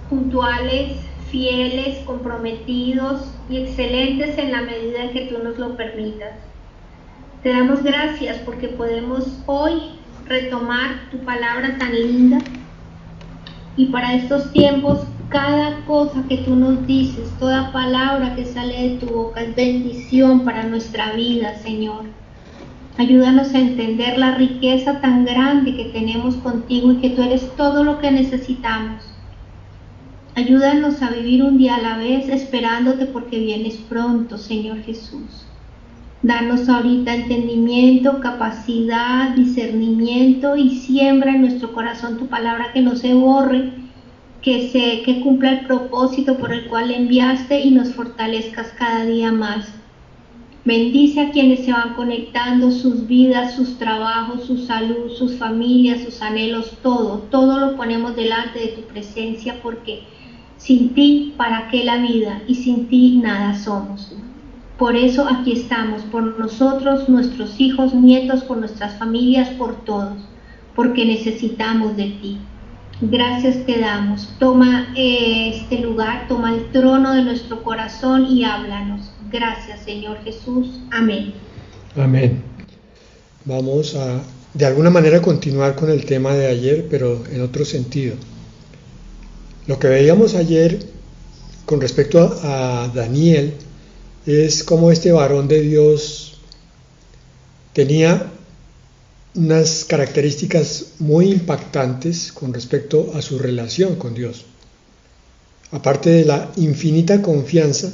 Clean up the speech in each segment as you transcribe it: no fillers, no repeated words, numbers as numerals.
puntuales, fieles, comprometidos y excelentes en la medida en que tú nos lo permitas. Te damos gracias porque podemos hoy retomar tu palabra tan linda, y para estos tiempos cada cosa que tú nos dices, toda palabra que sale de tu boca es bendición para nuestra vida, Señor. Ayúdanos a entender la riqueza tan grande que tenemos contigo y que tú eres todo lo que necesitamos. Ayúdanos a vivir un día a la vez esperándote porque vienes pronto, Señor Jesús. Danos ahorita entendimiento, capacidad, discernimiento y siembra en nuestro corazón tu palabra, que no se borre, que cumpla el propósito por el cual enviaste y nos fortalezcas cada día más. Bendice a quienes se van conectando, sus vidas, sus trabajos, su salud, sus familias, sus anhelos, todo lo ponemos delante de tu presencia, porque sin ti, ¿para qué la vida? Y sin ti nada somos. Por eso aquí estamos, por nosotros, nuestros hijos, nietos, por nuestras familias, por todos, porque necesitamos de ti. Gracias te damos. Toma este lugar, toma el trono de nuestro corazón y háblanos. Gracias, Señor Jesús. Amén. Amén. Vamos a, de alguna manera, continuar con el tema de ayer, pero en otro sentido. Lo que veíamos ayer con respecto a Daniel es cómo este varón de Dios tenía unas características muy impactantes con respecto a su relación con Dios. Aparte de la infinita confianza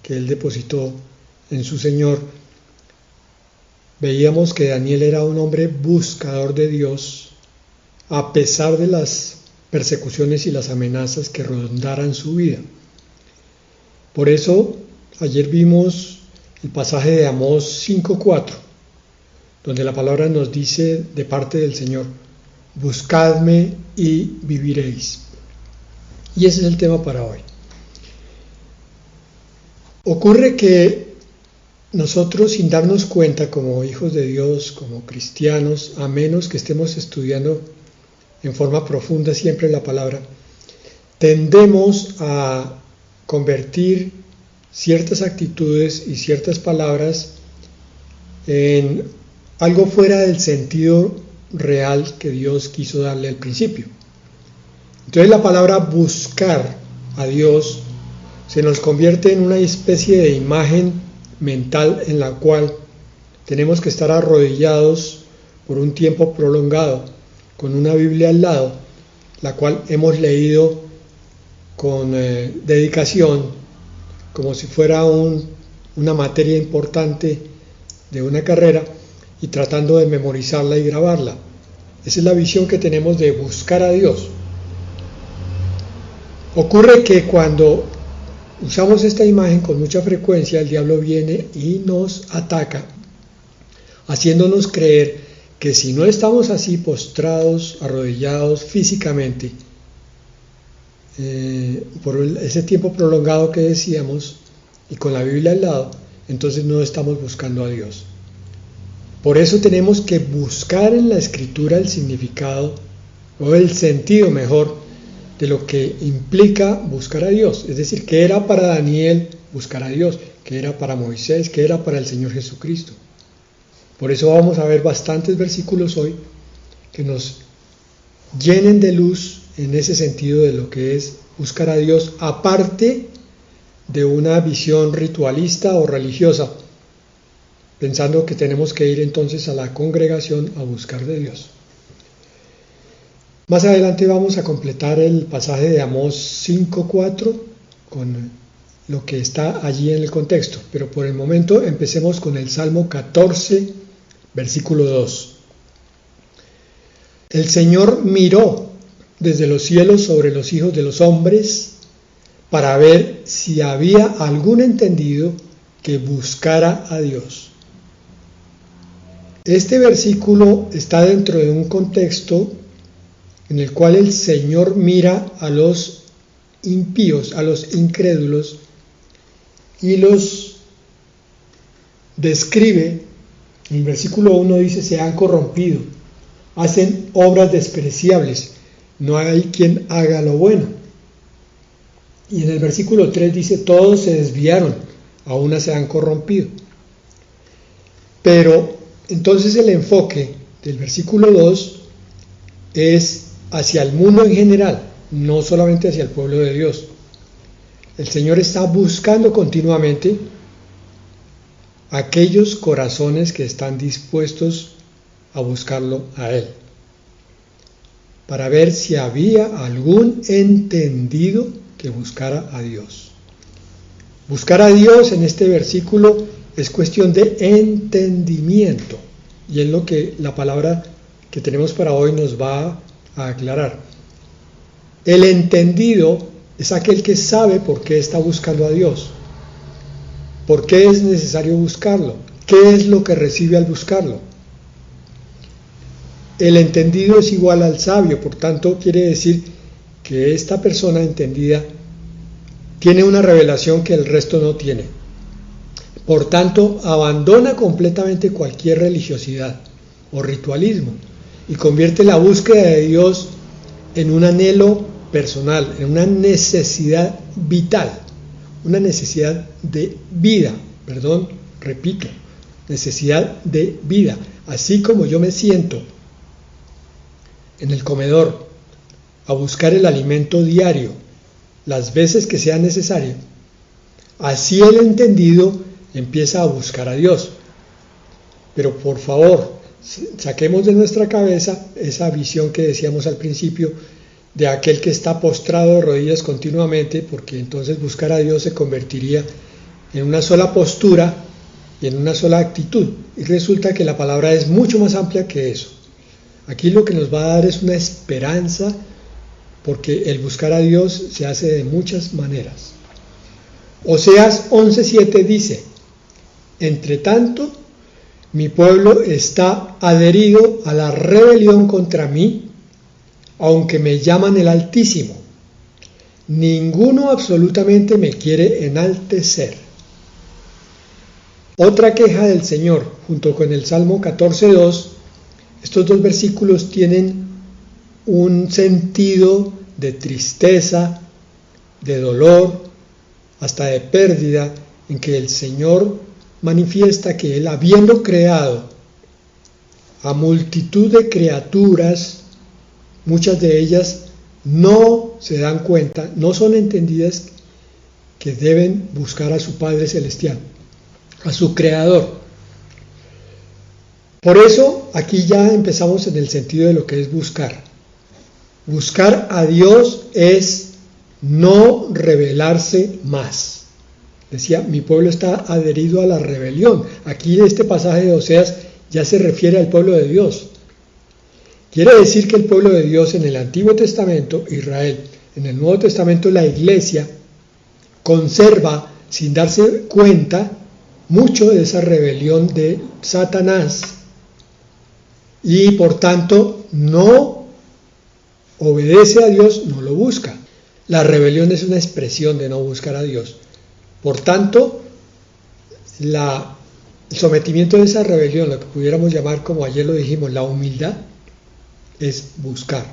que él depositó en su Señor, veíamos que Daniel era un hombre buscador de Dios a pesar de las persecuciones y las amenazas que rondaran su vida. Por eso ayer vimos el pasaje de Amós 5:4, donde la palabra nos dice de parte del Señor: buscadme y viviréis. Y ese es el tema para hoy. Ocurre que nosotros, sin darnos cuenta, como hijos de Dios, como cristianos, a menos que estemos estudiando en forma profunda siempre la palabra, tendemos a convertir ciertas actitudes y ciertas palabras en algo fuera del sentido real que Dios quiso darle al principio. Entonces la palabra buscar a Dios se nos convierte en una especie de imagen mental en la cual tenemos que estar arrodillados por un tiempo prolongado con una Biblia al lado, la cual hemos leído con dedicación, como si fuera una materia importante de una carrera, y tratando de memorizarla y grabarla. Esa es la visión que tenemos de buscar a Dios. Ocurre que cuando usamos esta imagen con mucha frecuencia, el diablo viene y nos ataca, haciéndonos creer que si no estamos así postrados, arrodillados físicamente, por ese tiempo prolongado que decíamos, y con la Biblia al lado, entonces no estamos buscando a Dios. Por eso tenemos que buscar en la Escritura el significado, o el sentido mejor, de lo que implica buscar a Dios. Es decir, qué era para Daniel buscar a Dios, qué era para Moisés, qué era para el Señor Jesucristo. Por eso vamos a ver bastantes versículos hoy que nos llenen de luz en ese sentido de lo que es buscar a Dios, aparte de una visión ritualista o religiosa, pensando que tenemos que ir entonces a la congregación a buscar de Dios. Más adelante vamos a completar el pasaje de Amós 5:4 con lo que está allí en el contexto, pero por el momento empecemos con el Salmo 14, versículo 2. El Señor miró desde los cielos sobre los hijos de los hombres para ver si había algún entendido que buscara a Dios. Este versículo está dentro de un contexto en el cual el Señor mira a los impíos, a los incrédulos, y los describe. En el versículo 1 dice: se han corrompido, hacen obras despreciables, no hay quien haga lo bueno. Y en el versículo 3 dice, todos se desviaron, a una se han corrompido. Pero entonces el enfoque del versículo 2 es hacia el mundo en general, no solamente hacia el pueblo de Dios. El Señor está buscando continuamente aquellos corazones que están dispuestos a buscarlo a Él, para ver si había algún entendido que buscara a Dios. Buscar a Dios en este versículo es cuestión de entendimiento, y es lo que la palabra que tenemos para hoy nos va a aclarar. El entendido es aquel que sabe por qué está buscando a Dios, por qué es necesario buscarlo, qué es lo que recibe al buscarlo. El entendido es igual al sabio, por tanto quiere decir que esta persona entendida tiene una revelación que el resto no tiene. Por tanto, abandona completamente cualquier religiosidad o ritualismo y convierte la búsqueda de Dios en un anhelo personal, en una necesidad vital, una necesidad de vida, necesidad de vida. Así como yo me siento en el comedor a buscar el alimento diario las veces que sea necesario, así el entendido empieza a buscar a Dios. Pero por favor, saquemos de nuestra cabeza esa visión que decíamos al principio de aquel que está postrado de rodillas continuamente, porque entonces buscar a Dios se convertiría en una sola postura y en una sola actitud. Y resulta que la palabra es mucho más amplia que eso. Aquí lo que nos va a dar es una esperanza, porque el buscar a Dios se hace de muchas maneras. Oseas 11:7 dice, entre tanto, mi pueblo está adherido a la rebelión contra mí, aunque me llaman el Altísimo. Ninguno absolutamente me quiere enaltecer. Otra queja del Señor, junto con el Salmo 14:2, estos dos versículos tienen un sentido de tristeza, de dolor, hasta de pérdida, en que el Señor manifiesta que Él, habiendo creado a multitud de criaturas, muchas de ellas no se dan cuenta, no son entendidas que deben buscar a su Padre Celestial, a su Creador. Por eso aquí ya empezamos en el sentido de lo que es buscar. Buscar a Dios es no rebelarse más. Decía, mi pueblo está adherido a la rebelión. Aquí este pasaje de Oseas ya se refiere al pueblo de Dios. Quiere decir que el pueblo de Dios en el Antiguo Testamento, Israel, en el Nuevo Testamento, la Iglesia, conserva, sin darse cuenta, mucho de esa rebelión de Satanás, y por tanto no obedece a Dios, no lo busca. La rebelión es una expresión de no buscar a Dios. Por tanto, el sometimiento de esa rebelión, lo que pudiéramos llamar, como ayer lo dijimos, la humildad, es buscar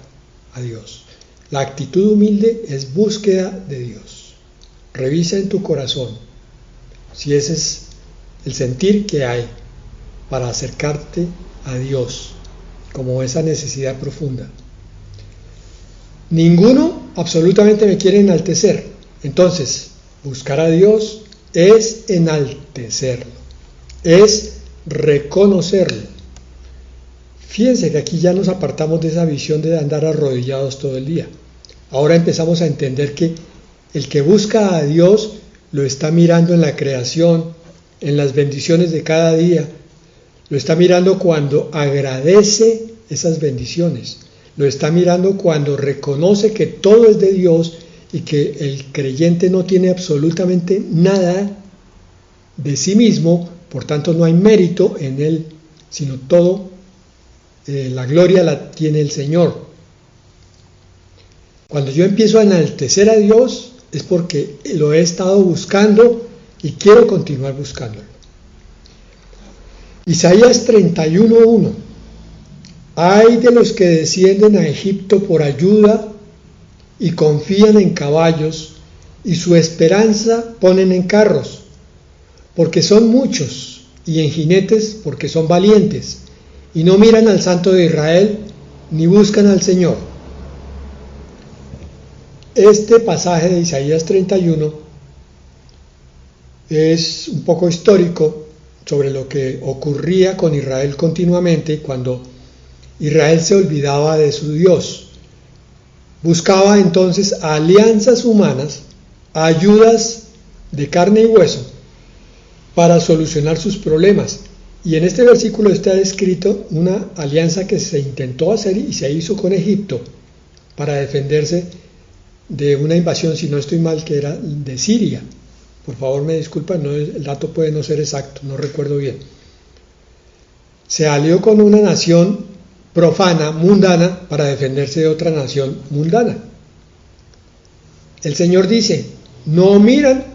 a Dios. La actitud humilde es búsqueda de Dios. Revisa en tu corazón si ese es el sentir que hay para acercarte a Dios, como esa necesidad profunda. Ninguno absolutamente me quiere enaltecer. Entonces, buscar a Dios es enaltecerlo, es reconocerlo. Fíjense que aquí ya nos apartamos de esa visión de andar arrodillados todo el día. Ahora empezamos a entender que el que busca a Dios lo está mirando en la creación, en las bendiciones de cada día, lo está mirando cuando agradece esas bendiciones, lo está mirando cuando reconoce que todo es de Dios y que el creyente no tiene absolutamente nada de sí mismo, por tanto no hay mérito en él, sino todo, la gloria la tiene el Señor. Cuando yo empiezo a enaltecer a Dios es porque lo he estado buscando y quiero continuar buscándolo. Isaías 31:1. Ay de los que descienden a Egipto por ayuda y confían en caballos y su esperanza ponen en carros, porque son muchos, y en jinetes, porque son valientes, y no miran al Santo de Israel, ni buscan al Señor. Este pasaje de Isaías 31 es un poco histórico sobre lo que ocurría con Israel continuamente cuando Israel se olvidaba de su Dios. Buscaba entonces alianzas humanas, ayudas de carne y hueso para solucionar sus problemas. Y en este versículo está descrito una alianza que se intentó hacer y se hizo con Egipto para defenderse de una invasión, si no estoy mal, que era de Siria. Por favor, me disculpan, el dato puede no ser exacto, no recuerdo bien. Se alió con una nación profana, mundana, para defenderse de otra nación mundana. El Señor dice, no miran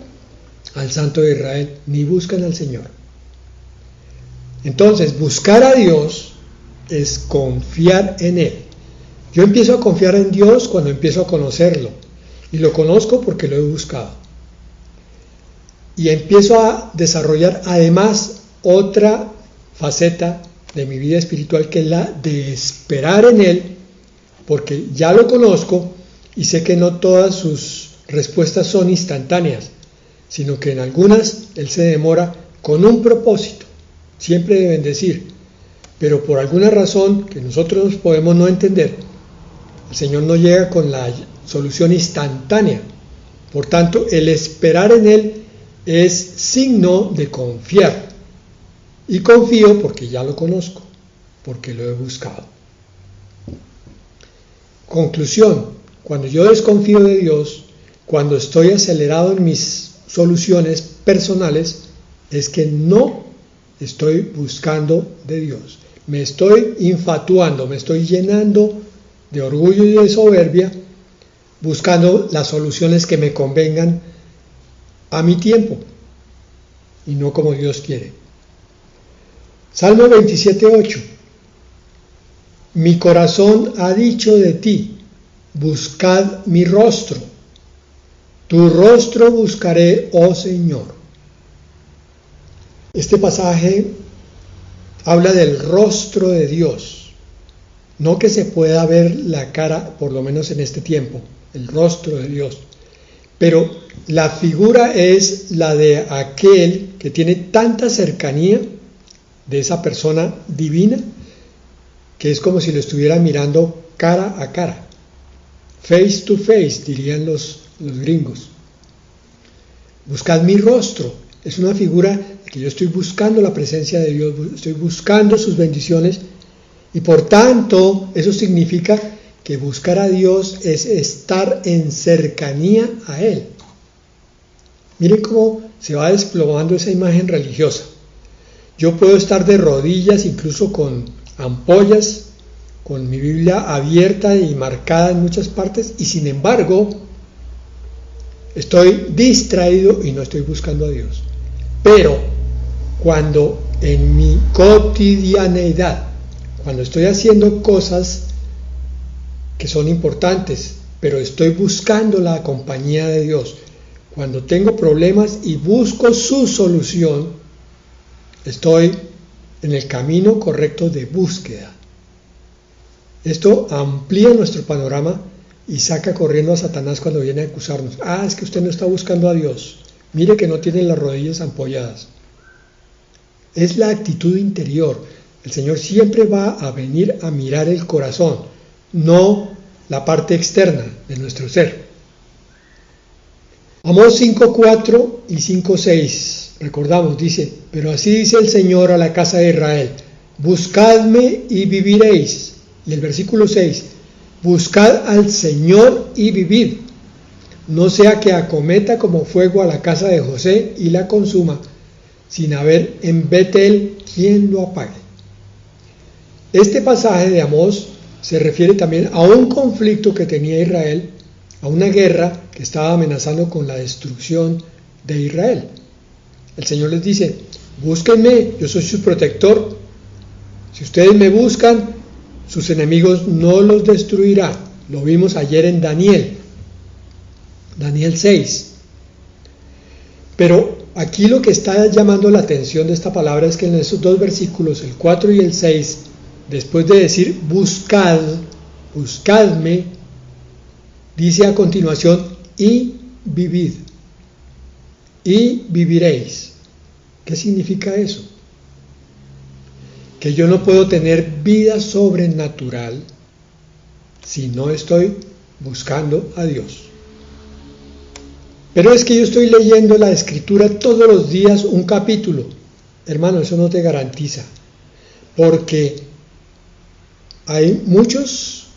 al Santo de Israel, ni buscan al Señor. Entonces, buscar a Dios es confiar en Él. Yo empiezo a confiar en Dios cuando empiezo a conocerlo, y lo conozco porque lo he buscado. Y empiezo a desarrollar además otra faceta de mi vida espiritual, que es la de esperar en Él, porque ya lo conozco y sé que no todas sus respuestas son instantáneas, sino que en algunas Él se demora con un propósito, siempre de bendecir, pero por alguna razón que nosotros podemos no entender, el Señor no llega con la solución instantánea. Por tanto, el esperar en Él es signo de confiar. Y confío porque ya lo conozco, porque lo he buscado. Conclusión: cuando yo desconfío de Dios, cuando estoy acelerado en mis soluciones personales, es que no estoy buscando de Dios. Me estoy infatuando, me estoy llenando de orgullo y de soberbia, buscando las soluciones que me convengan a mi tiempo y no como Dios quiere. Salmo 27:8. Mi corazón ha dicho de ti, buscad mi rostro. Tu rostro buscaré, oh Señor. Este pasaje habla del rostro de Dios, no que se pueda ver la cara, por lo menos en este tiempo, el rostro de Dios, pero la figura es la de aquel que tiene tanta cercanía de esa persona divina, que es como si lo estuviera mirando cara a cara, face to face, dirían los gringos. Buscad mi rostro, es una figura que yo estoy buscando la presencia de Dios, estoy buscando sus bendiciones, y por tanto eso significa que buscar a Dios es estar en cercanía a Él. Miren cómo se va desplomando esa imagen religiosa. Yo puedo estar de rodillas, incluso con ampollas, con mi Biblia abierta y marcada en muchas partes, y sin embargo estoy distraído y no estoy buscando a Dios. Pero cuando en mi cotidianeidad, cuando estoy haciendo cosas que son importantes, pero estoy buscando la compañía de Dios, cuando tengo problemas y busco su solución, estoy en el camino correcto de búsqueda. Esto amplía nuestro panorama y saca corriendo a Satanás cuando viene a acusarnos. Es que usted no está buscando a Dios. Mire que no tiene las rodillas ampolladas. Es la actitud interior. El Señor siempre va a venir a mirar el corazón, no la parte externa de nuestro ser. Amós 5:4 y 5:6, recordamos, dice, pero así dice el Señor a la casa de Israel, buscadme y viviréis. Y el versículo 6, buscad al Señor y vivid, no sea que acometa como fuego a la casa de José y la consuma, sin haber en Betel quien lo apague. Este pasaje de Amós se refiere también a un conflicto que tenía Israel, a una guerra que estaba amenazando con la destrucción de Israel. El Señor les dice, búsquenme, yo soy su protector. Si ustedes me buscan, sus enemigos no los destruirán. Lo vimos ayer en Daniel 6. Pero aquí lo que está llamando la atención de esta palabra es que en esos dos versículos, el 4 y el 6, después de decir buscad, buscadme, dice a continuación y vivid, y viviréis. ¿Qué significa eso? Que yo no puedo tener vida sobrenatural si no estoy buscando a Dios. Pero es que yo estoy leyendo la Escritura todos los días un capítulo. Hermano, eso no te garantiza. Porque hay muchos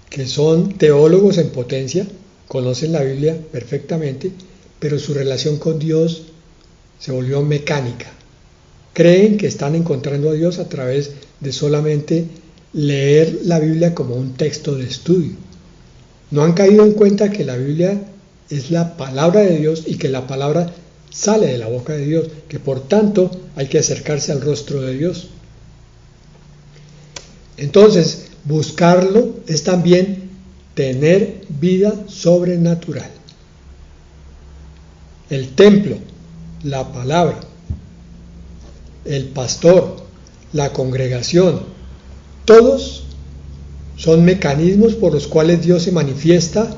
que son teólogos en potencia, conocen la Biblia perfectamente, pero su relación con Dios se volvió mecánica. Creen que están encontrando a Dios a través de solamente leer la Biblia como un texto de estudio. No han caído en cuenta que la Biblia es la palabra de Dios y que la palabra sale de la boca de Dios, que por tanto hay que acercarse al rostro de Dios. Entonces, buscarlo es también tener vida sobrenatural. El templo, la palabra, el pastor, la congregación, todos son mecanismos por los cuales Dios se manifiesta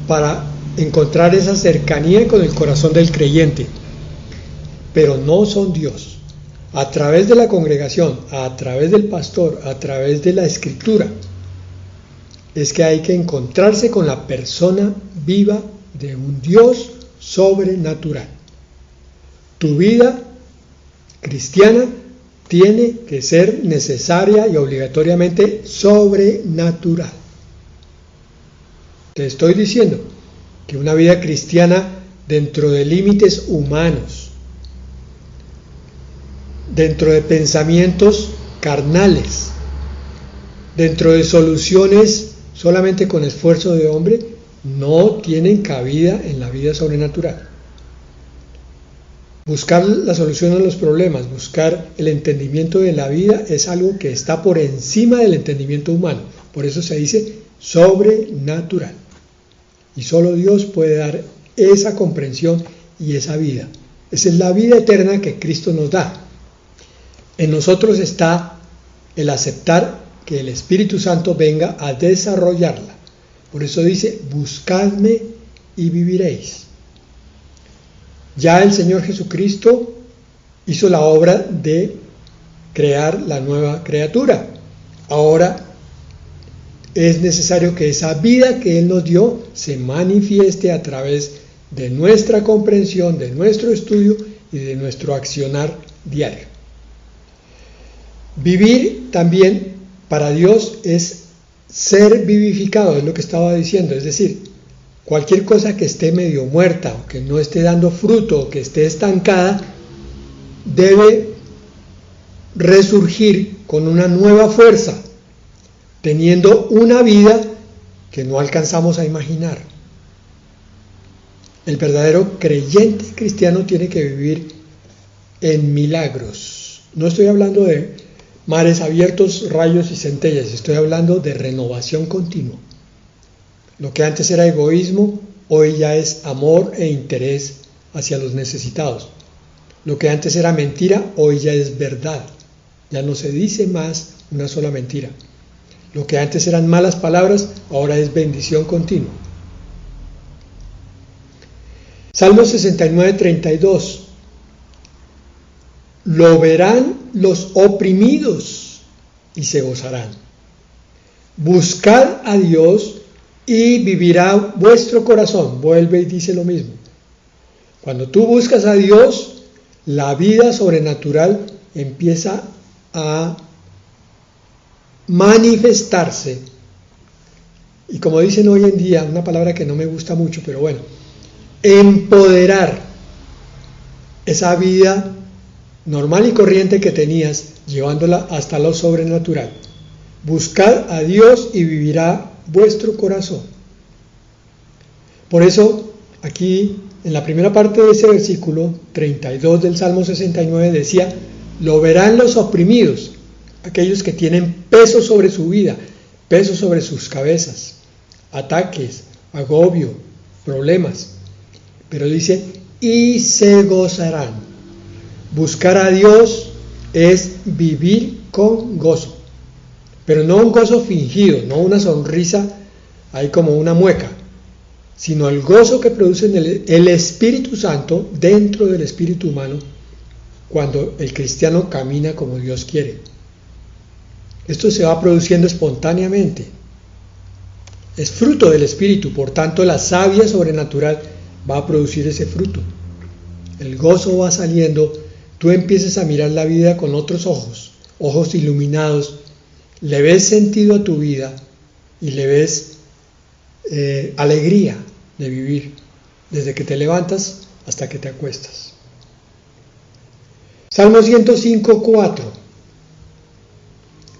para encontrar esa cercanía con el corazón del creyente, pero no son Dios. A través de la congregación, a través del pastor, a través de la escritura, es que hay que encontrarse con la persona viva de un Dios sobrenatural. Tu vida cristiana tiene que ser necesaria y obligatoriamente sobrenatural. Te estoy diciendo que una vida cristiana dentro de límites humanos, dentro de pensamientos carnales, dentro de soluciones solamente con esfuerzo de hombre, no tienen cabida en la vida sobrenatural. Buscar la solución a los problemas, buscar el entendimiento de la vida es algo que está por encima del entendimiento humano. Por eso se dice sobrenatural. Y solo Dios puede dar esa comprensión y esa vida. Esa es la vida eterna que Cristo nos da. En nosotros está el aceptar que el Espíritu Santo venga a desarrollarla. Por eso dice, buscadme y viviréis. Ya el Señor Jesucristo hizo la obra de crear la nueva criatura. Ahora es necesario que esa vida que Él nos dio se manifieste a través de nuestra comprensión, de nuestro estudio y de nuestro accionar diario. Vivir también para Dios es ser vivificado, es lo que estaba diciendo, es decir, cualquier cosa que esté medio muerta o que no esté dando fruto o que esté estancada debe resurgir con una nueva fuerza, teniendo una vida que no alcanzamos a imaginar. El verdadero creyente cristiano tiene que vivir en milagros. No estoy hablando de mares abiertos, rayos y centellas, estoy hablando de renovación continua. Lo que antes era egoísmo, hoy ya es amor e interés hacia los necesitados. Lo que antes era mentira, hoy ya es verdad. Ya no se dice más una sola mentira. Lo que antes eran malas palabras, ahora es bendición continua. Salmo 69, 32. Lo verán los oprimidos y se gozarán. Buscad a Dios y vivirá vuestro corazón. Vuelve y dice lo mismo. Cuando tú buscas a Dios, la vida sobrenatural empieza a manifestarse. Y como dicen hoy en día, una palabra que no me gusta mucho, pero bueno, empoderar esa vida normal y corriente que tenías, llevándola hasta lo sobrenatural. Buscad a Dios y vivirá vuestro corazón. Por eso, aquí, en la primera parte de ese versículo 32 del Salmo 69 decía, lo verán los oprimidos, aquellos que tienen peso sobre su vida, peso sobre sus cabezas, ataques, agobio, problemas. Pero dice, y se gozarán. Buscar a Dios es vivir con gozo, pero no un gozo fingido, no una sonrisa ahí como una mueca, sino el gozo que produce el Espíritu Santo dentro del espíritu humano cuando el cristiano camina como Dios quiere. Esto se va produciendo espontáneamente. Es fruto del Espíritu, por tanto la savia sobrenatural va a producir ese fruto. El gozo va saliendo, tú empiezas a mirar la vida con otros ojos, ojos iluminados, le ves sentido a tu vida y le ves alegría de vivir, desde que te levantas hasta que te acuestas. Salmo 105:4.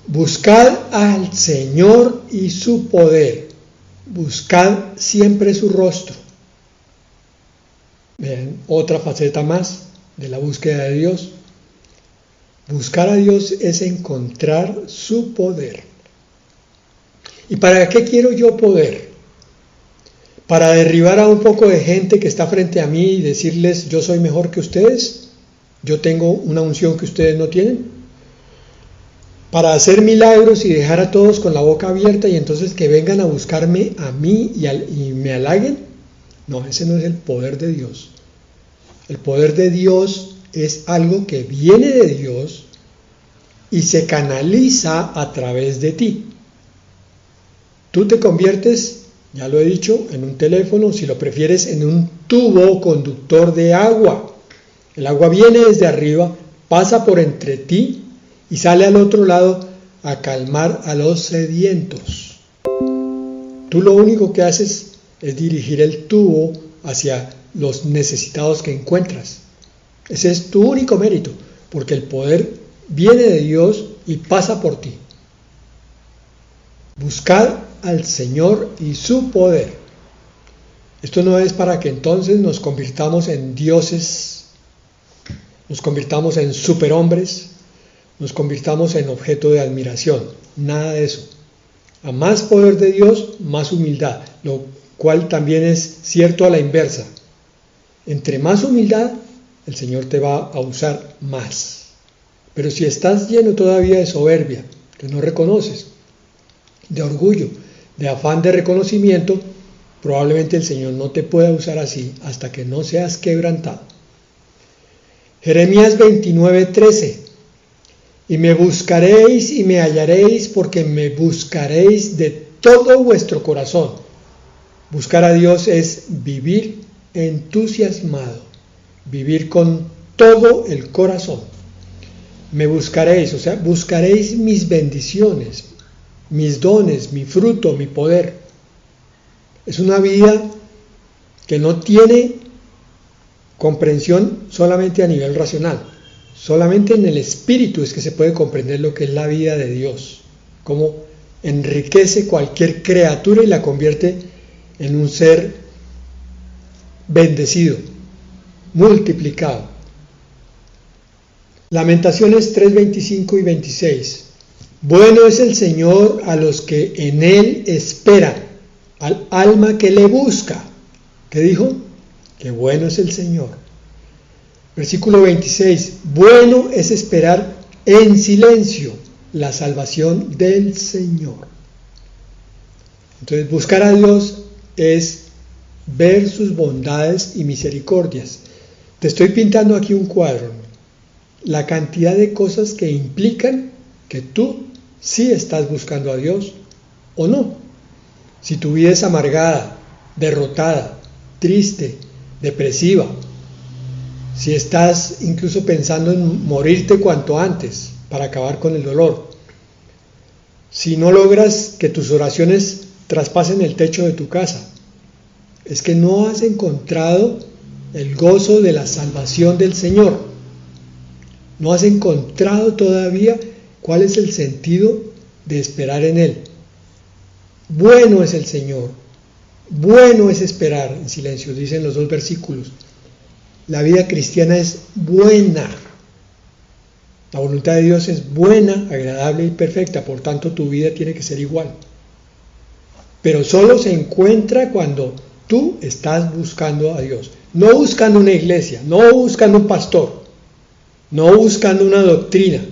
Buscad al Señor y su poder, buscad siempre su rostro. Vean, otra faceta más de la búsqueda de Dios. Buscar a Dios es encontrar su poder. ¿Y para qué quiero yo poder? ¿Para derribar a un poco de gente que está frente a mí y decirles yo soy mejor que ustedes? ¿Yo tengo una unción que ustedes no tienen? ¿Para hacer milagros y dejar a todos con la boca abierta y entonces que vengan a buscarme a mí y me halaguen? No, ese no es el poder de Dios. El poder de Dios es algo que viene de Dios y se canaliza a través de ti. Tú te conviertes, ya lo he dicho, en un teléfono, si lo prefieres, en un tubo conductor de agua. El agua viene desde arriba, pasa por entre ti y sale al otro lado a calmar a los sedientos. Tú lo único que haces es dirigir el tubo hacia los necesitados que encuentras. Ese es tu único mérito, porque el poder viene de Dios y pasa por ti. Buscad al Señor y su poder. Esto no es para que entonces nos convirtamos en dioses, nos convirtamos en superhombres, nos convirtamos en objeto de admiración. Nada de eso. A más poder de Dios, más humildad, lo cual también es cierto a la inversa. Entre más humildad, el Señor te va a usar más. Pero si estás lleno todavía de soberbia, que no reconoces, de orgullo, de afán de reconocimiento, probablemente el Señor no te pueda usar así hasta que no seas quebrantado. Jeremías 29:13. Y me buscaréis y me hallaréis, porque me buscaréis de todo vuestro corazón. Buscar a Dios es vivir entusiasmado, vivir con todo el corazón. Me buscaréis, o sea, buscaréis mis bendiciones, mis dones, mi fruto, mi poder. Es una vida que no tiene comprensión solamente a nivel racional. Solamente en el espíritu es que se puede comprender lo que es la vida de Dios, cómo enriquece cualquier criatura y la convierte en un ser bendecido, multiplicado. Lamentaciones 3:25 y 26. Bueno es el Señor a los que en Él esperan, al alma que le busca. ¿Qué dijo? Que bueno es el Señor. Versículo 26. Bueno es esperar en silencio la salvación del Señor. Entonces, buscar a Dios es ver sus bondades y misericordias. Te estoy pintando aquí un cuadro. La cantidad de cosas que implican que tú sí estás buscando a Dios o no. Si tu vida es amargada, derrotada, triste, depresiva, si estás incluso pensando en morirte cuanto antes para acabar con el dolor, si no logras que tus oraciones traspasen el techo de tu casa, es que no has encontrado el gozo de la salvación del Señor. No has encontrado todavía cuál es el sentido de esperar en Él. Bueno es el Señor, bueno es esperar en silencio, dicen los dos versículos. La vida cristiana es buena. La voluntad de Dios es buena, agradable y perfecta, por tanto tu vida tiene que ser igual. Pero solo se encuentra cuando tú estás buscando a Dios. no buscando una iglesia, no buscando un pastor, no buscando una doctrina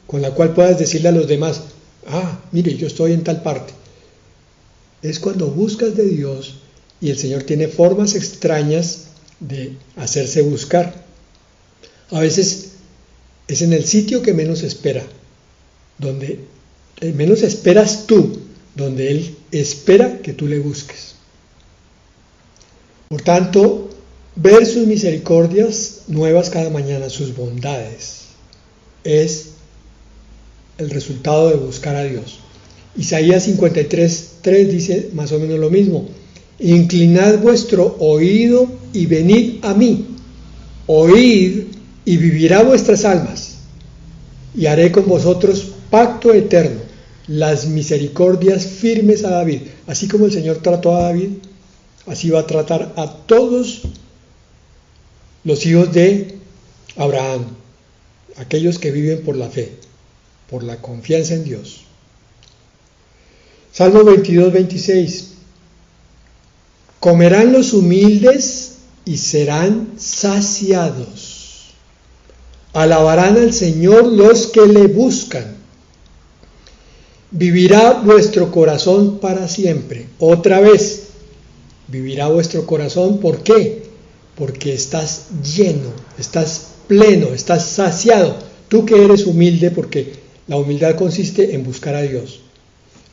con la cual puedas decirle a los demás, mire, yo estoy en tal parte. Es cuando buscas de Dios y el Señor tiene formas extrañas de hacerse buscar. A veces es en el sitio que menos espera, donde menos esperas tú, donde Él espera que tú le busques. Por tanto, ver sus misericordias nuevas cada mañana, sus bondades, es el resultado de buscar a Dios. Isaías 53:3 dice más o menos lo mismo. Inclinad vuestro oído y venid a mí. Oíd y vivirá vuestras almas. Y haré con vosotros pacto eterno, las misericordias firmes a David. Así como el Señor trató a David, así va a tratar a todos los hijos de Abraham, aquellos que viven por la fe, por la confianza en Dios. Salmo 22:26. Comerán los humildes y serán saciados. Alabarán al Señor los que le buscan. Vivirá vuestro corazón para siempre. Otra vez, vivirá vuestro corazón. ¿Por qué? Porque estás lleno, estás pleno, estás saciado. Tú que eres humilde, porque la humildad consiste en buscar a Dios.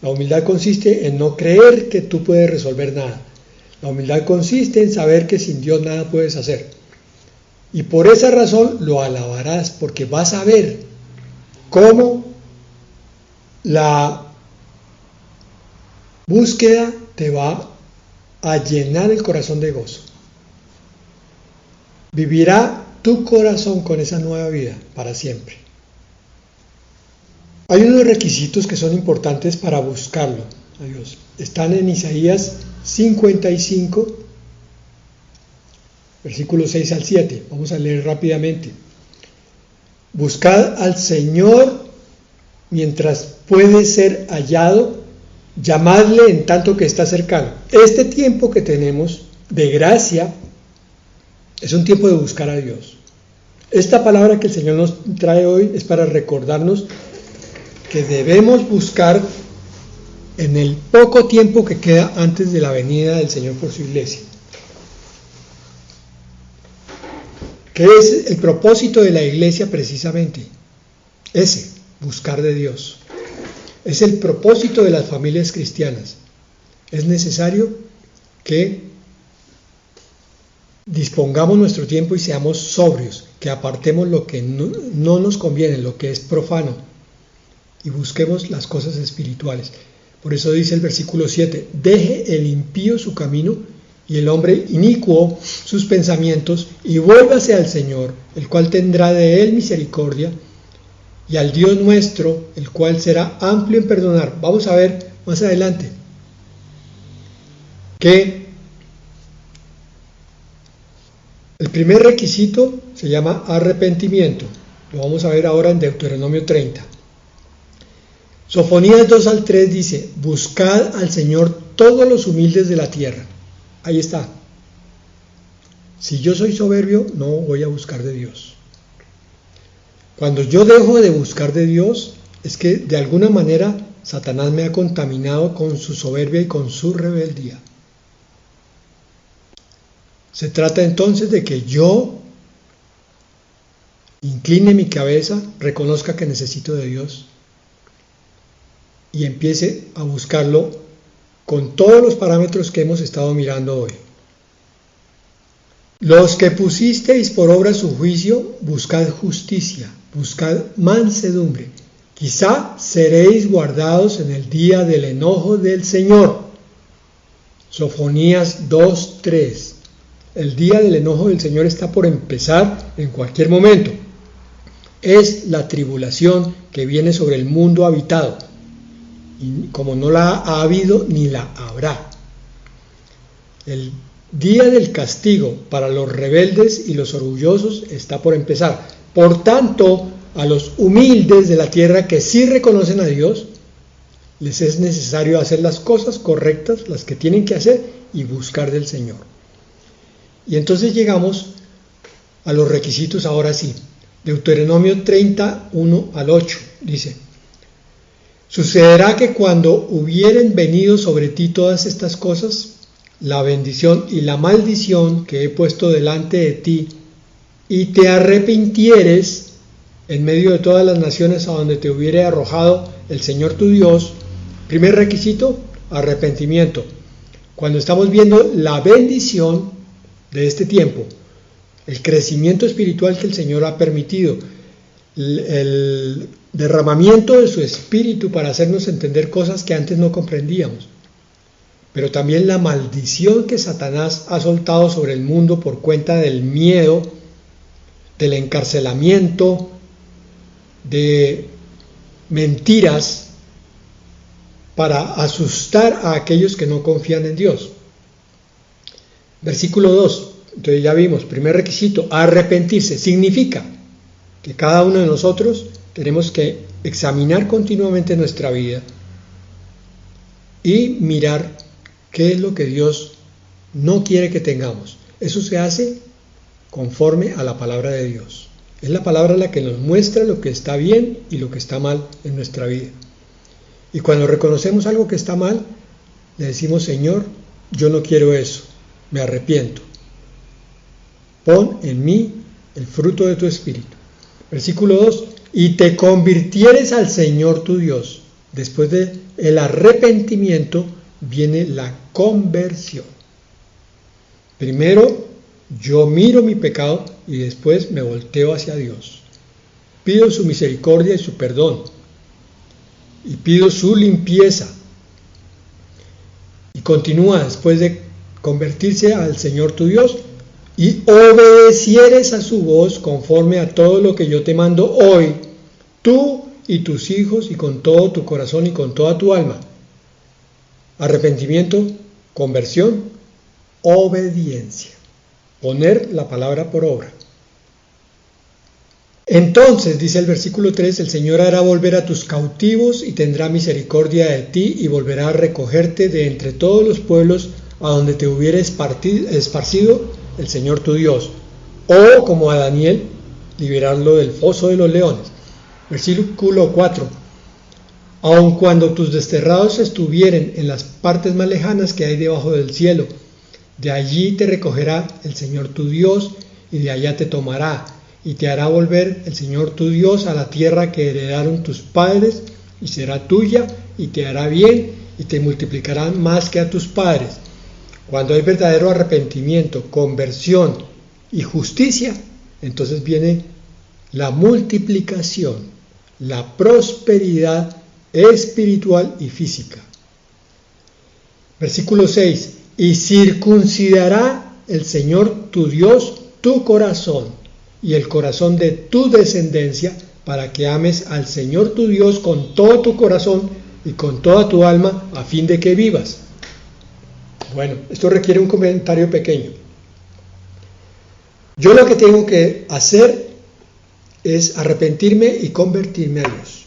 La humildad consiste en no creer que tú puedes resolver nada. La humildad consiste en saber que sin Dios nada puedes hacer. Y por esa razón lo alabarás, porque vas a ver cómo la búsqueda te va a llenar el corazón de gozo. Vivirá tu corazón con esa nueva vida para siempre. Hay unos requisitos que son importantes para buscarlo a Dios. Están en Isaías 55, versículos 6 al 7. Vamos a leer rápidamente. Buscad al Señor mientras puede ser hallado, llamadle en tanto que está cercano. Este tiempo que tenemos de gracia es un tiempo de buscar a Dios. Esta palabra que el Señor nos trae hoy es para recordarnos que debemos buscar en el poco tiempo que queda antes de la venida del Señor por su iglesia. ¿Qué es el propósito de la iglesia precisamente? Ese, buscar de Dios. Es el propósito de las familias cristianas. Es necesario que dispongamos nuestro tiempo y seamos sobrios, que apartemos lo que no nos conviene, lo que es profano, y busquemos las cosas espirituales. Por eso dice el versículo 7, deje el impío su camino y el hombre inicuo sus pensamientos y vuélvase al Señor, el cual tendrá de él misericordia, y al Dios nuestro, el cual será amplio en perdonar. Vamos a ver más adelante que el primer requisito se llama arrepentimiento. Lo vamos a ver ahora en Deuteronomio 30. Sofonías 2 al 3 dice, buscad al Señor todos los humildes de la tierra. Ahí está. Si yo soy soberbio, no voy a buscar de Dios. Cuando yo dejo de buscar de Dios, es que de alguna manera Satanás me ha contaminado con su soberbia y con su rebeldía. Se trata entonces de que yo incline mi cabeza, reconozca que necesito de Dios y empiece a buscarlo con todos los parámetros que hemos estado mirando hoy. Los que pusisteis por obra su juicio, buscad justicia, buscad mansedumbre. Quizá seréis guardados en el día del enojo del Señor. Sofonías 2:3. El día del enojo del Señor está por empezar en cualquier momento. Es la tribulación que viene sobre el mundo habitado. Y como no la ha habido, ni la habrá. El día del castigo para los rebeldes y los orgullosos está por empezar. Por tanto, a los humildes de la tierra que sí reconocen a Dios, les es necesario hacer las cosas correctas, las que tienen que hacer, y buscar del Señor. Y entonces llegamos a los requisitos ahora sí. Deuteronomio 31 al 8 dice: sucederá que cuando hubieren venido sobre ti todas estas cosas, la bendición y la maldición que he puesto delante de ti, y te arrepintieres en medio de todas las naciones a donde te hubiere arrojado el Señor tu Dios. Primer requisito, arrepentimiento. Cuando estamos viendo la bendición de este tiempo, el crecimiento espiritual que el Señor ha permitido, el derramamiento de su Espíritu para hacernos entender cosas que antes no comprendíamos, pero también la maldición que Satanás ha soltado sobre el mundo por cuenta del miedo, del encarcelamiento, de mentiras para asustar a aquellos que no confían en Dios. Versículo 2, entonces ya vimos, primer requisito, arrepentirse. Significa que cada uno de nosotros tenemos que examinar continuamente nuestra vida y mirar qué es lo que Dios no quiere que tengamos. Eso se hace conforme a la palabra de Dios. Es la palabra la que nos muestra lo que está bien y lo que está mal en nuestra vida. Y cuando reconocemos algo que está mal, le decimos: Señor, yo no quiero eso, me arrepiento. Pon en mí el fruto de tu Espíritu. Versículo 2, y te convirtieres al Señor tu Dios. Después del arrepentimiento viene la conversión. Primero, yo miro mi pecado y después me volteo hacia Dios. Pido su misericordia y su perdón. Y pido su limpieza. Y continúa después de convertirse al Señor tu Dios: y obedecieres a su voz conforme a todo lo que yo te mando hoy, tú y tus hijos, y con todo tu corazón y con toda tu alma. Arrepentimiento, conversión, obediencia. Poner la palabra por obra. Entonces, dice el versículo 3, el Señor hará volver a tus cautivos y tendrá misericordia de ti y volverá a recogerte de entre todos los pueblos a donde te hubiere esparcido el Señor tu Dios. O, como a Daniel, liberarlo del foso de los leones. Versículo 4. Aun cuando tus desterrados estuvieren en las partes más lejanas que hay debajo del cielo, de allí te recogerá el Señor tu Dios y de allá te tomará y te hará volver el Señor tu Dios a la tierra que heredaron tus padres, y será tuya y te hará bien y te multiplicará más que a tus padres. Cuando hay verdadero arrepentimiento, conversión y justicia, entonces viene la multiplicación, la prosperidad espiritual y física. Versículo 6. Y circuncidará el Señor tu Dios tu corazón y el corazón de tu descendencia, para que ames al Señor tu Dios con todo tu corazón y con toda tu alma, a fin de que vivas. Bueno, esto requiere un comentario pequeño. Yo lo que tengo que hacer es arrepentirme y convertirme a Dios.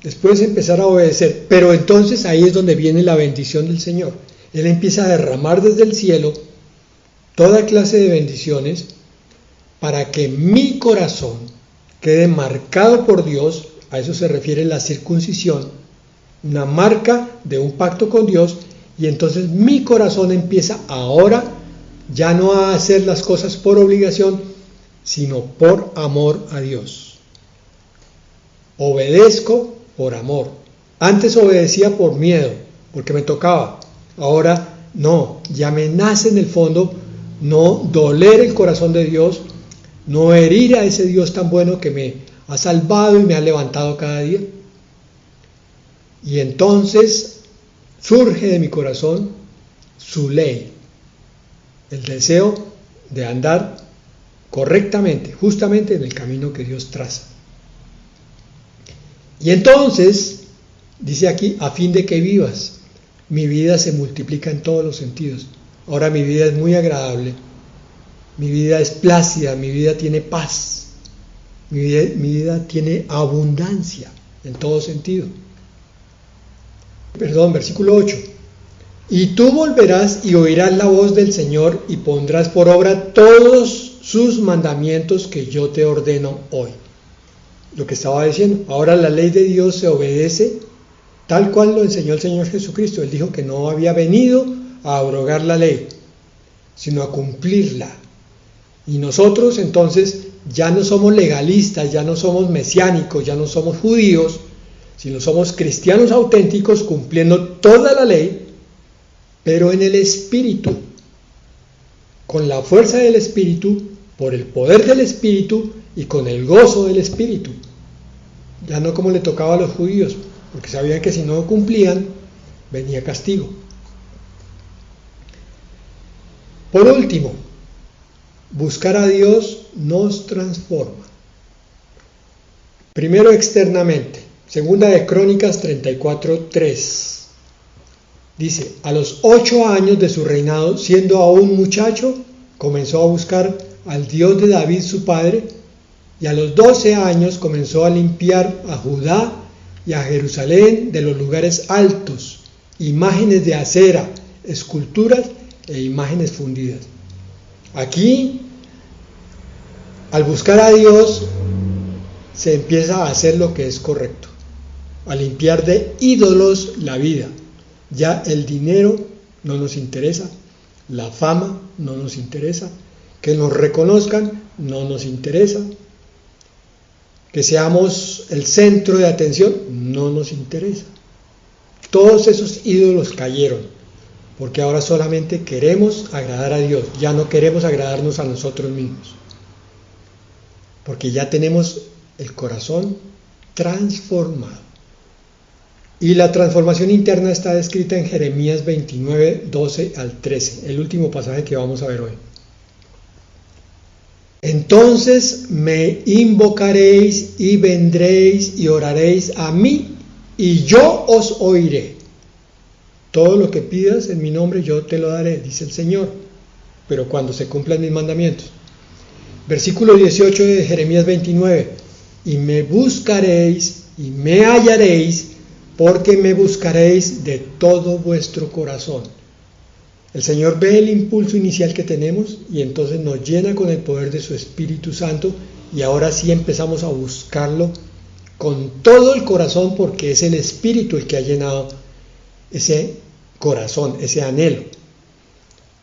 Después empezar a obedecer, pero entonces ahí es donde viene la bendición del Señor. Él empieza a derramar desde el cielo toda clase de bendiciones para que mi corazón quede marcado por Dios. A eso se refiere la circuncisión, una marca de un pacto con Dios, y entonces mi corazón empieza ahora ya no a hacer las cosas por obligación, sino por amor a Dios. Obedezco por amor. Antes obedecía por miedo, porque me tocaba. Ahora no, ya me nace en el fondo no doler el corazón de Dios, no herir a ese Dios tan bueno que me ha salvado y me ha levantado cada día. Y entonces surge de mi corazón su ley, el deseo de andar correctamente, justamente en el camino que Dios traza. Y entonces, dice aquí, a fin de que vivas. Mi vida se multiplica en todos los sentidos. Ahora mi vida es muy agradable, mi vida es plácida, mi vida tiene paz, mi vida tiene abundancia en todo sentido. Versículo 8. Y tú volverás y oirás la voz del Señor y pondrás por obra todos sus mandamientos que yo te ordeno hoy. Lo que estaba diciendo, ahora la ley de Dios se obedece tal cual lo enseñó el Señor Jesucristo. Él dijo que no había venido a abrogar la ley, sino a cumplirla. Y nosotros entonces ya no somos legalistas, ya no somos mesiánicos, ya no somos judíos, sino somos cristianos auténticos cumpliendo toda la ley, pero en el Espíritu, con la fuerza del Espíritu, por el poder del Espíritu y con el gozo del Espíritu. Ya no como le tocaba a los judíos, porque sabían que si no cumplían, venía castigo. Por último, buscar a Dios nos transforma. Primero externamente, segunda de Crónicas 34:3. Dice, a los 8 años de su reinado, siendo aún muchacho, comenzó a buscar al Dios de David su padre, y a los 12 años comenzó a limpiar a Judá y a Jerusalén de los lugares altos, imágenes de acera, esculturas e imágenes fundidas. Aquí, al buscar a Dios, se empieza a hacer lo que es correcto, a limpiar de ídolos la vida. Ya el dinero no nos interesa, la fama no nos interesa, que nos reconozcan no nos interesa, que seamos el centro de atención no nos interesa. Todos esos ídolos cayeron, porque ahora solamente queremos agradar a Dios, ya no queremos agradarnos a nosotros mismos, porque ya tenemos el corazón transformado. Y la transformación interna está descrita en Jeremías 29, 12 al 13, el último pasaje que vamos a ver hoy. Entonces me invocaréis y vendréis y oraréis a mí, y yo os oiré. Todo lo que pidas en mi nombre yo te lo daré, dice el Señor, pero cuando se cumplan mis mandamientos. Versículo 18 de Jeremías 29, y me buscaréis y me hallaréis, porque me buscaréis de todo vuestro corazón. El Señor ve el impulso inicial que tenemos y entonces nos llena con el poder de su Espíritu Santo, y ahora sí empezamos a buscarlo con todo el corazón, porque es el Espíritu el que ha llenado ese corazón, ese anhelo.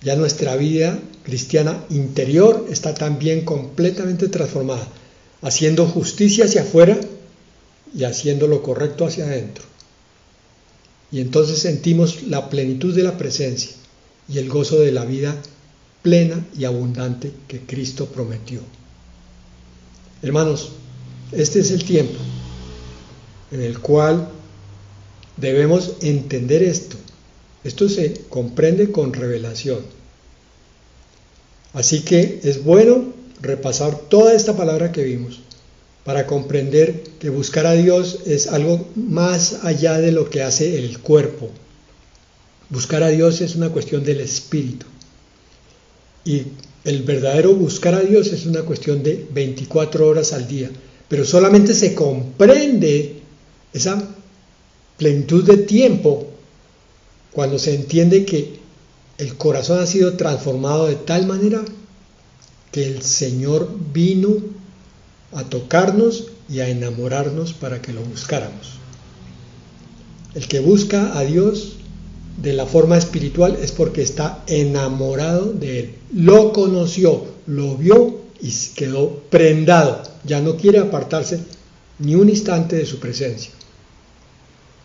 Ya nuestra vida cristiana interior está también completamente transformada, haciendo justicia hacia afuera y haciendo lo correcto hacia adentro. Y entonces sentimos la plenitud de la presencia y el gozo de la vida plena y abundante que Cristo prometió. Hermanos, este es el tiempo en el cual debemos entender esto. Esto se comprende con revelación. Así que es bueno repasar toda esta palabra que vimos para comprender que buscar a Dios es algo más allá de lo que hace el cuerpo. Buscar a Dios es una cuestión del espíritu. Y el verdadero buscar a Dios es una cuestión de 24 horas al día. Pero solamente se comprende esa plenitud de tiempo cuando se entiende que el corazón ha sido transformado de tal manera que el Señor vino a tocarnos y a enamorarnos para que lo buscáramos. El que busca a Dios de la forma espiritual es porque está enamorado de Él. Lo conoció, lo vio y quedó prendado. Ya no quiere apartarse ni un instante de su presencia.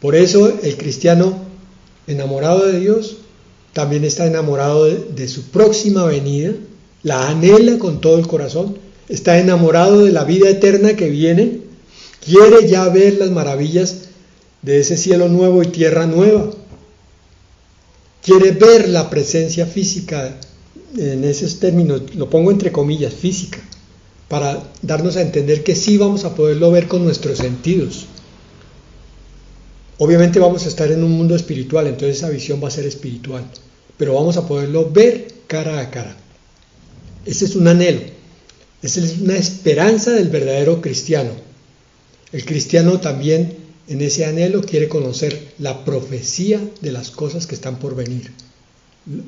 Por eso el cristiano enamorado de Dios también está enamorado de su próxima venida, la anhela con todo el corazón, está enamorado de la vida eterna que viene, quiere ya ver las maravillas de ese cielo nuevo y tierra nueva, quiere ver la presencia física, en esos términos, lo pongo entre comillas, física, para darnos a entender que sí vamos a poderlo ver con nuestros sentidos. Obviamente vamos a estar en un mundo espiritual, entonces esa visión va a ser espiritual, pero vamos a poderlo ver cara a cara. Ese es un anhelo, esa es una esperanza del verdadero cristiano. El cristiano también en ese anhelo quiere conocer la profecía de las cosas que están por venir.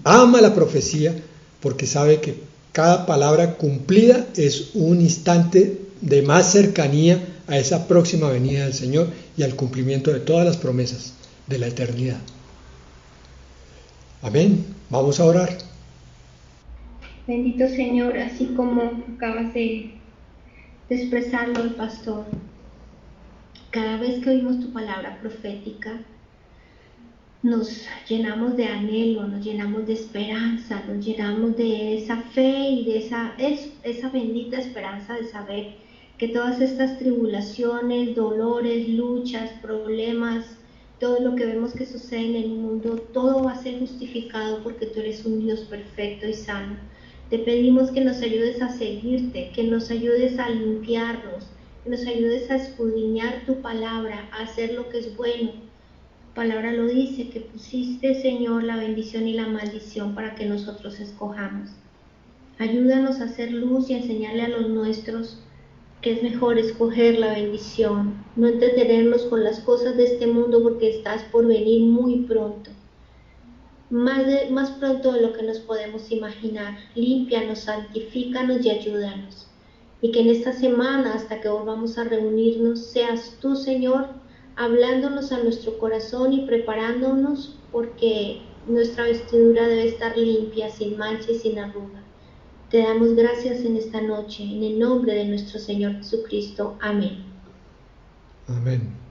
Ama la profecía porque sabe que cada palabra cumplida es un instante de más cercanía a esa próxima venida del Señor y al cumplimiento de todas las promesas de la eternidad. Amén. Vamos a orar. Bendito Señor, así como acabas de expresarlo el pastor, cada vez que oímos tu palabra profética, nos llenamos de anhelo, nos llenamos de esperanza, nos llenamos de esa fe y de esa bendita esperanza de saber que todas estas tribulaciones, dolores, luchas, problemas, todo lo que vemos que sucede en el mundo, todo va a ser justificado porque tú eres un Dios perfecto y sano. Te pedimos que nos ayudes a seguirte, que nos ayudes a limpiarnos, que nos ayudes a escudriñar tu palabra, a hacer lo que es bueno. Tu palabra lo dice, que pusiste, Señor, la bendición y la maldición para que nosotros escojamos. Ayúdanos a hacer luz y a enseñarle a los nuestros que es mejor escoger la bendición, no entretenernos con las cosas de este mundo porque estás por venir muy pronto. Más pronto de lo que nos podemos imaginar. Límpianos, santifícanos y ayúdanos. Y que en esta semana, hasta que volvamos a reunirnos, seas tú, Señor, hablándonos a nuestro corazón y preparándonos, porque nuestra vestidura debe estar limpia, sin mancha y sin arruga. Te damos gracias en esta noche, en el nombre de nuestro Señor Jesucristo. Amén. Amén.